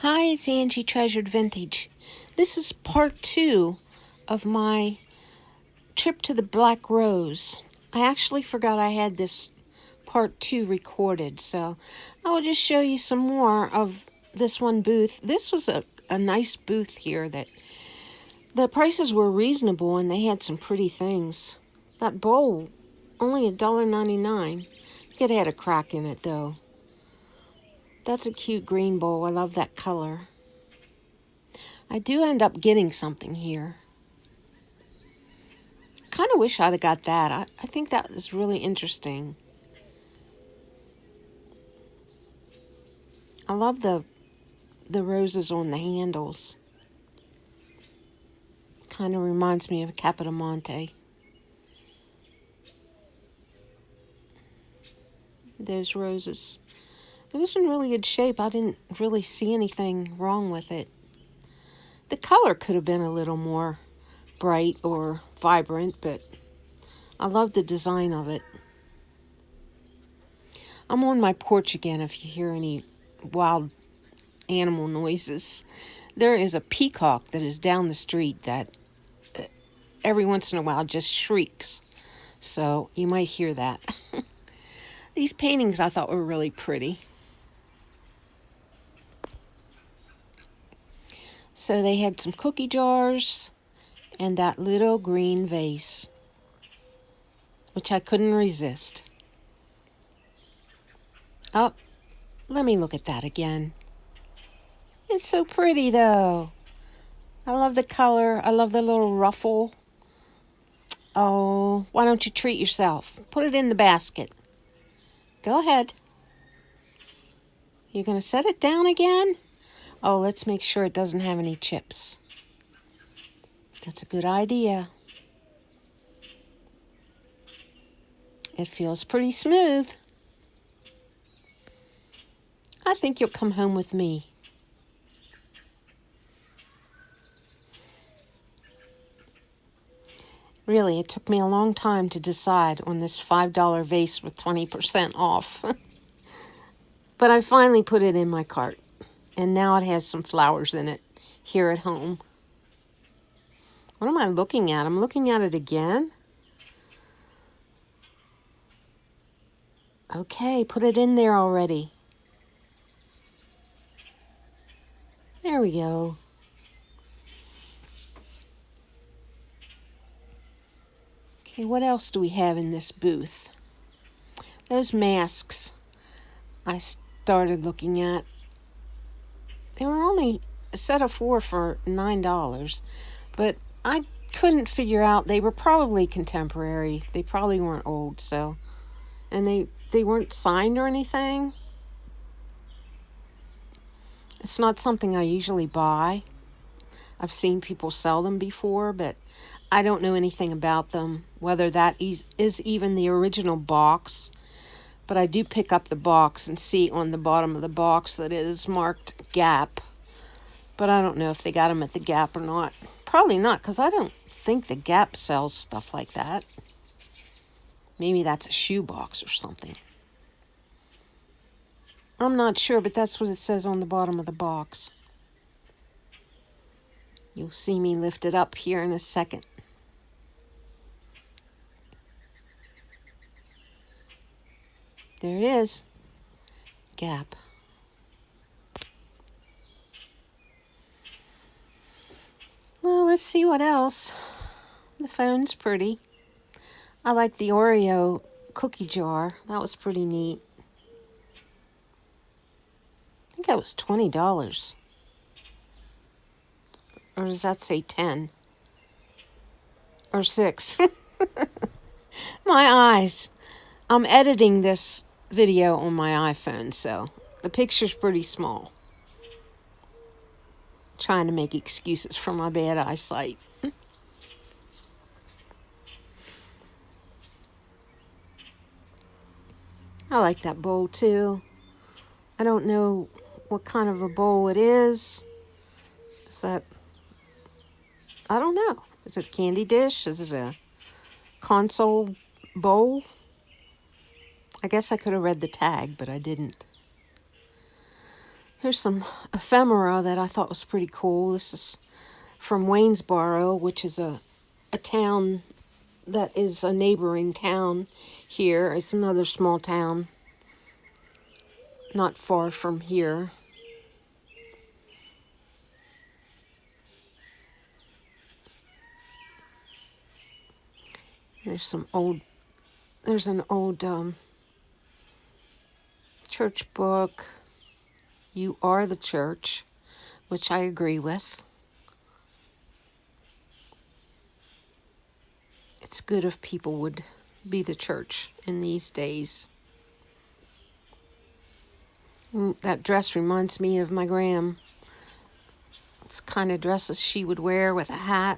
Hi, it's Angie Treasured Vintage. This is part 2 of my trip to the Black Rose. I actually forgot I had this part 2 recorded, so I will just show you some more of this one booth. This was a nice booth here that the prices were reasonable and they had some pretty things. That bowl, only $1.99. It had a crack in it though. That's a cute green bowl. I love that color. I do end up getting something here. Kind of wish I'd have got that. I think that is really interesting. I love the roses on the handles. Kind of reminds me of Capodimonte. Those roses. It was in really good shape. I didn't really see anything wrong with it. The color could have been a little more bright or vibrant, but I love the design of it. I'm on my porch again if you hear any wild animal noises. There is a peacock that is down the street that every once in a while just shrieks. So you might hear that. These paintings I thought were really pretty. So they had some cookie jars and that little green vase, which I couldn't resist. Oh, let me look at that again. It's so pretty though. I love the color. I love the little ruffle. Oh, why don't you treat yourself? Put it in the basket. Go ahead. You're going to set it down again? Oh, let's make sure it doesn't have any chips. That's a good idea. It feels pretty smooth. I think you'll come home with me. Really, it took me a long time to decide on this $5 vase with 20% off. But I finally put it in my cart. And now it has some flowers in it here at home. What am I looking at? I'm looking at it again. Okay, put it in there already. There we go. Okay, what else do we have in this booth? Those masks I started looking at. They were only a set of 4 for $9, but I couldn't figure out. They were probably contemporary. They probably weren't old, so. And they weren't signed or anything. It's not something I usually buy. I've seen people sell them before, but I don't know anything about them, whether that is even the original box. But I do pick up the box and see on the bottom of the box that it is marked Gap. But I don't know if they got them at the Gap or not. Probably not, because I don't think the Gap sells stuff like that. Maybe that's a shoe box or something. I'm not sure, but that's what it says on the bottom of the box. You'll see me lift it up here in a second. There it is. Gap. Well, let's see what else. The phone's pretty. I like the Oreo cookie jar. That was pretty neat. I think that was $20. Or does that say 10? Or 6? My eyes. I'm editing this video on my iPhone, so the picture's pretty small. Trying to make excuses for my bad eyesight. I like that bowl too. I don't know what kind of a bowl it is. Is that, I don't know. Is it a candy dish? Is it a console bowl? I guess I could have read the tag, but I didn't. Here's some ephemera that I thought was pretty cool. This is from Waynesboro, which is a town that is a neighboring town here. It's another small town not far from here. There's an old church book, You Are the Church, which I agree with. It's good if people would be the church in these days. That dress reminds me of my gram. It's the kind of dresses she would wear with a hat.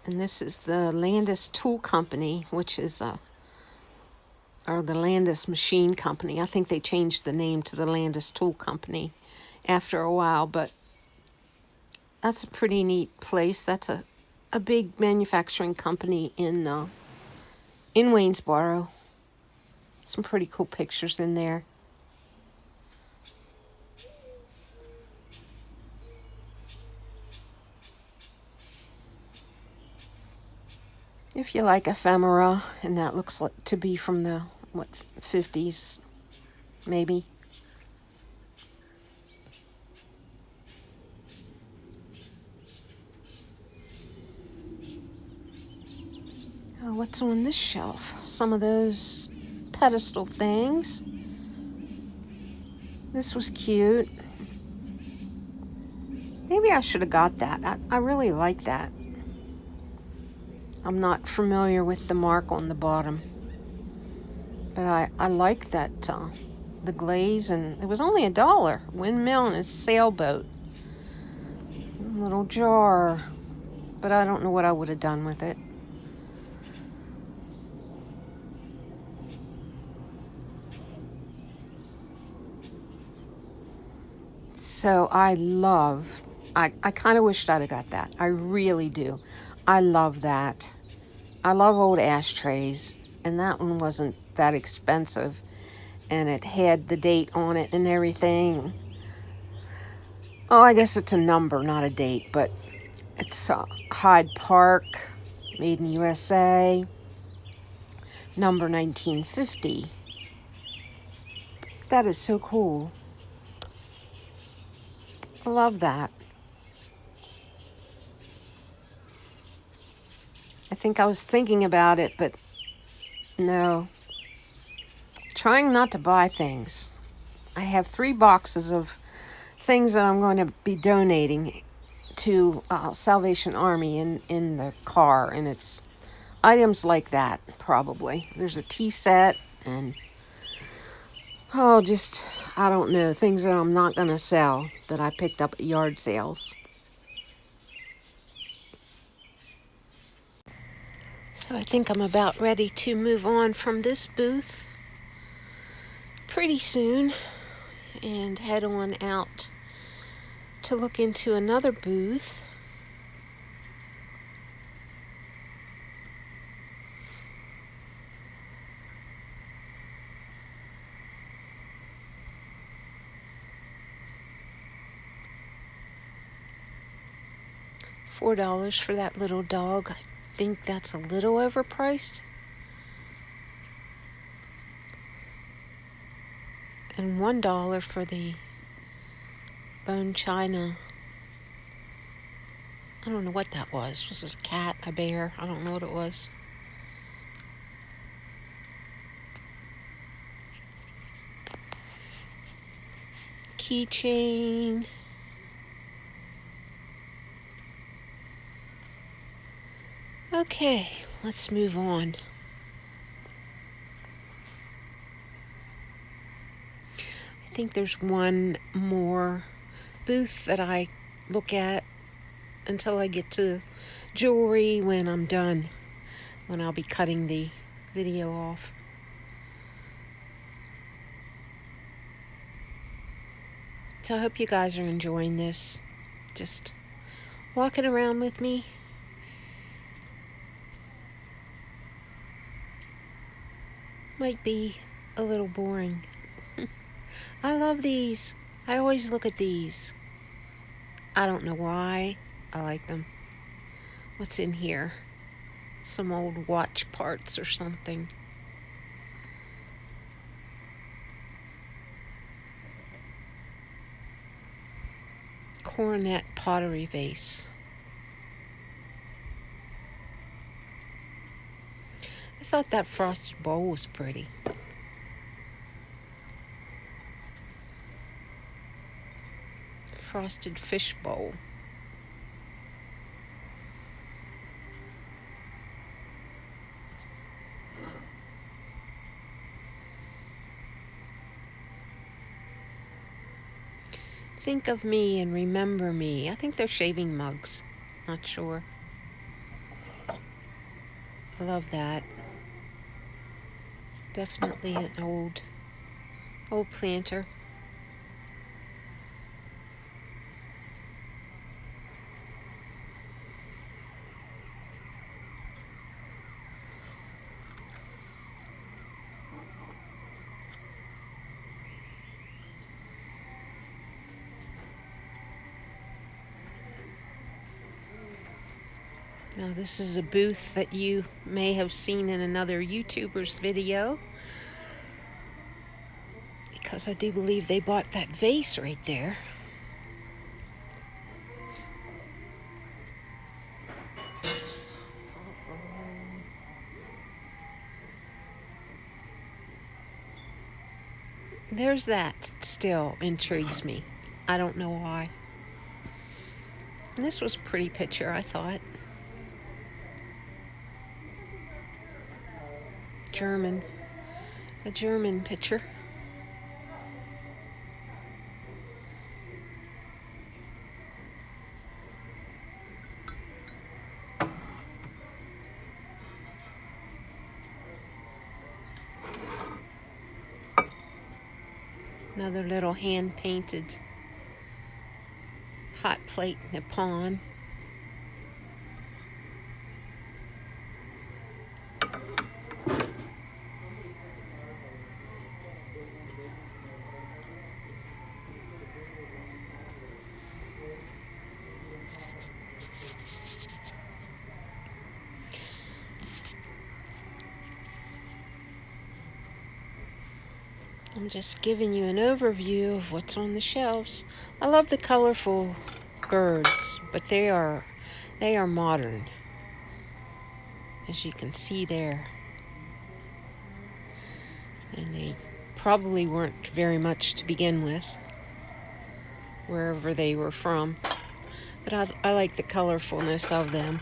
And this is the Landis Tool Company, which is or the Landis Machine Company. I think they changed the name to the Landis Tool Company after a while, but that's a pretty neat place. That's a big manufacturing company in Waynesboro. Some pretty cool pictures in there. If you like ephemera, and that looks like to be from the, 50s, maybe. Oh, what's on this shelf? Some of those pedestal things. This was cute. Maybe I should have got that. I really like that. I'm not familiar with the mark on the bottom. But I like that, the glaze, and it was only $1. Windmill and a sailboat. Little jar. But I don't know what I would have done with it. So I kind of wished I'd have got that. I really do. I love that. I love old ashtrays, and that one wasn't that expensive, and it had the date on it and everything. Oh, I guess it's a number, not a date, but it's Hyde Park, made in USA, number 1950. That is so cool. I love that. I think I was thinking about it, but no. Trying not to buy things. I have 3 boxes of things that I'm going to be donating to Salvation Army in the car, and it's items like that, probably. There's a tea set and, I don't know, things that I'm not going to sell that I picked up at yard sales. So I think I'm about ready to move on from this booth pretty soon and head on out to look into another booth. $4 for that little dog. I think that's a little overpriced. And $1 for the bone china. I don't know what that was. Was it a cat, a bear? I don't know what it was. Keychain. Okay, let's move on. I think there's one more booth that I look at until I get to jewelry when I'm done, when I'll be cutting the video off. So I hope you guys are enjoying this. Just walking around with me. might be a little boring. I love these. I always look at these. I don't know why. I like them. What's in here? Some old watch parts or something. Coronet pottery vase. I thought that frosted bowl was pretty. Frosted fish bowl. Think of me and remember me. I think they're shaving mugs. Not sure. I love that. Definitely an old planter. Now this is a booth that you may have seen in another YouTuber's video, because I do believe they bought that vase right there. There's that still intrigues me. I don't know why. And this was a pretty picture, I thought. A German picture. Another little hand-painted hot plate Nippon. I'm just giving you an overview of what's on the shelves. I love the colorful birds, but they are modern, as you can see there. And they probably weren't very much to begin with, wherever they were from. But I like the colorfulness of them.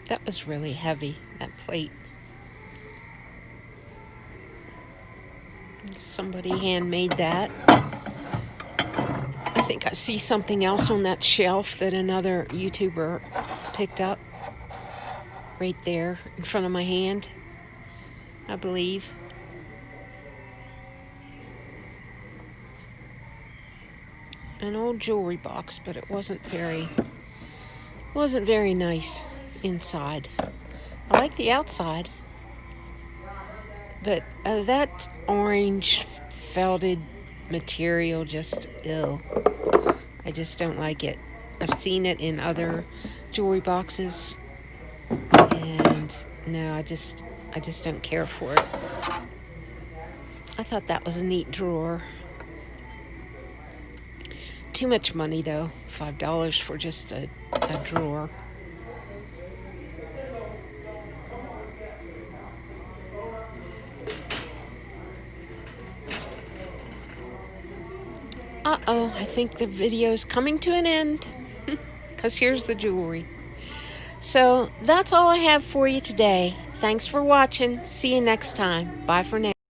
That was really heavy, that plate. Somebody handmade that. I think I see something else on that shelf that another YouTuber picked up. Right there in front of my hand, I believe. An old jewelry box, but it wasn't very nice inside. I like the outside, but that orange felted material, just ew. I just don't like it. I've seen it in other jewelry boxes, and no, I just don't care for it. I thought that was a neat drawer. Too much money though, $5 for just a drawer. Uh-oh, I think the video's coming to an end, because here's the jewelry. So that's all I have for you today. Thanks for watching. See you next time. Bye for now.